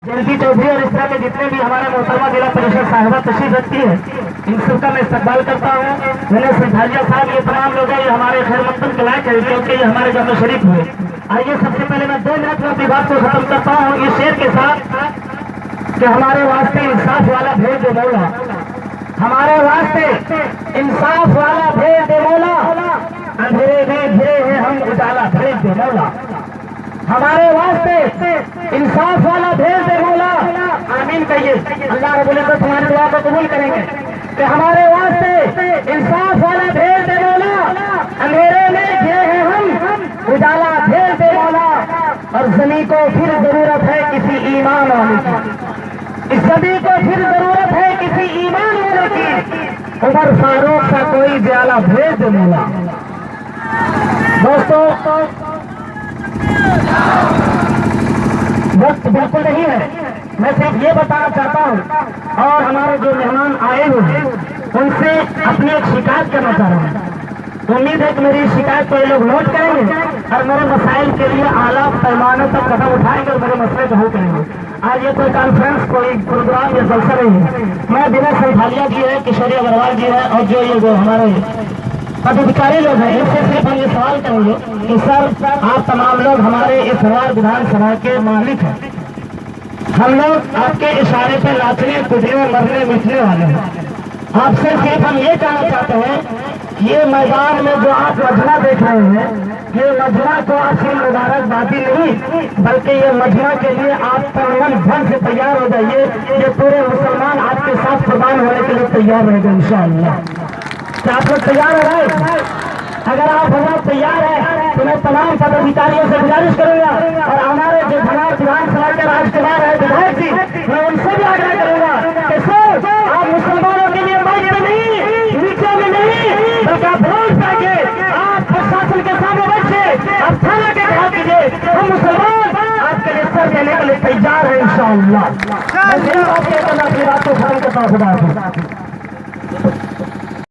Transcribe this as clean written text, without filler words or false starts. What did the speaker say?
जयंती चौधरी और इस तरह के जितने भी हमारे मोहतरमा जिला परिषद साहिबा तशरीफ रखती है, इन सबका मैं इस्तकबाल करता हूँ। मैंने सिद्धार्थ साहब ये तमाम लोग हैं, ये हमारे खैर मकदम के लायक है क्योंकि ये हमारे जब शरीफ हुए। आइए सबसे पहले मैं 2 मिनट में अपनी बात को खत्म करता हूँ इस शेर के साथ कि हमारे वास्ते इंसाफ वाला भेज दे मौला, हमारे वास्ते इंसाफ वाला भेज दे मौला, अंधेरे में घिरे हैं हम उजाला भेज दे मौला, हमारे वास्ते इंसाफ वाला भेज दे मौला। आमीन कहिए, अल्लाह बोले तो तुम्हारी दुआ को कबूल करेंगे कि हमारे वास्ते इंसाफ वाला भेज दे मौला, अंधेरे में घिरे हैं हम उजाला भेज दे मौला। और ज़मीं को फिर जरूरत है किसी ईमान वाले की, इस ज़मीं को फिर जरूरत है किसी ईमान वाले की, उमर फारूक का कोई ज्याला भेज दे मौला। दोस्तों वक्त बिल्कुल नहीं है, मैं सिर्फ ये बताना चाहता हूँ और हमारे जो मेहमान आए हुए हैं उनसे अपनी एक शिकायत करना चाह रहा हूँ। उम्मीद है कि मेरी शिकायत को ये लोग नोट करेंगे और मेरे मसाइल के लिए आला पैमाने तक कदम उठाएंगे और मेरे मसले को हल करेंगे। आज ये कोई कॉन्फ्रेंस, कोई प्रोग्राम या जलसा नहीं है। मैं विनय संथालिया जी है, किशोरी अग्रवाल जी है और जो ये हमारे पदाधिकारी लोग हैं, इनसे सिर्फ हम ये सवाल करेंगे कि सर आप तमाम लोग हमारे इस हवार विधानसभा के मालिक हैं, हम लोग आपके इशारे पे नाचने कूदने मरने मिटने वाले हैं। आपसे सिर्फ हम ये कहना चाहते हैं ये मैदान में जो आप मजमा देख रहे हैं, ये मजमा को आप सिर्फ मुबारकबादी नहीं बल्कि ये मजमा के लिए आप तन धन से तैयार हो जाइए। ये पूरे मुसलमान आपके साथ कुर्बान होने के लिए तैयार रहेंगे इंशाअल्लाह। क्या आप लोग तैयार हो रहे? अगर आप हमारे तैयार है तो मैं तमाम पदाधिकारियों से गुजारिश करूंगा और हमारे जो हमारे विधानसभा के राजकुमार है विधायक जी, मैं उनसे भी आग्रह करूंगा कि सर आप मुसलमानों के लिए माइक में नहीं, नीचे में नहीं, बल्कि आप रोड पे आप प्रशासन के सामने बैठे, आप थाना के खड़ा कीजिए, हम मुसलमान आपके लिए सर देने के लिए तैयार है इंशाअल्लाह। मैं अपनी बात को खत्म करता हूँ।